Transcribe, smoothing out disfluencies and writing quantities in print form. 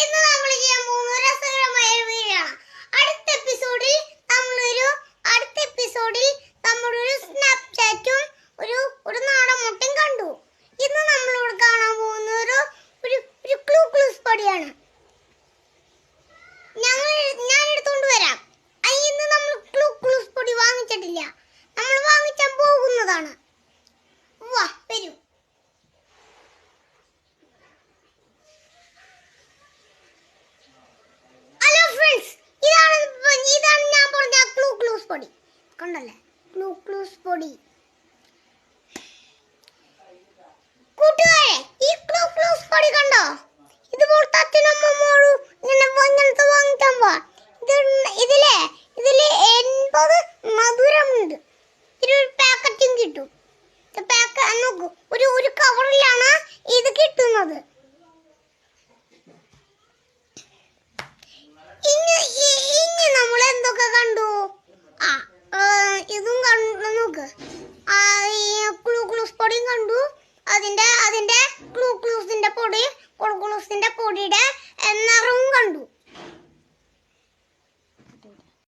ഇന്ന് നമ്മൾ ചെയ്യാൻ പോകുന്ന ഒരു രസകരമായ വീഡിയോ ആണ്. അടുത്ത എപ്പിസോഡിൽ നമ്മളൊരു സ്നാപ്ചാറ്റും ഒരു നാടൻ മുട്ടയും കണ്ടു. ഇന്ന് നമ്മളിവിടെ കാണാൻ പോകുന്ന ഒരു ക്ലൂസ് പൊടിയാണ്. ഞാൻ എടുത്തോണ്ട് വരാം. ഇന്ന് നമ്മൾ ക്ലൂസ് പൊടി വാങ്ങിച്ചിട്ടില്ല, നമ്മൾ വാങ്ങിച്ചാൻ പോകുന്നതാണ്. വാ വരൂ. പൊടി കണ്ടല്ലേ, ക്ലൂസ് പൊടി. കൂട്ടുകാരെ, ഈ ക്ലൂസ് പൊടി കണ്ടോ? ഇതുപോലത്തെ അച്ഛനമ്മോടും ഇങ്ങനത്തെ വാങ്ങിക്കാൻ പോവാ. ഇതില് 80 മധുരമുണ്ട്. ഇതിലൊരു പാക്കറ്റും കിട്ടും. നോക്കൂ, ഒരു കവറിലാണ് ഇത് കിട്ടുന്നത്. ഇനി നമ്മൾ എന്തൊക്കെ കണ്ടു? ഇതും കണ്ടു. നോക്ക്, ക്ലൂസ് പൊടിയും കണ്ടു. അതിന്റെ ക്ലൂസിന്റെ പൊടിയുടെ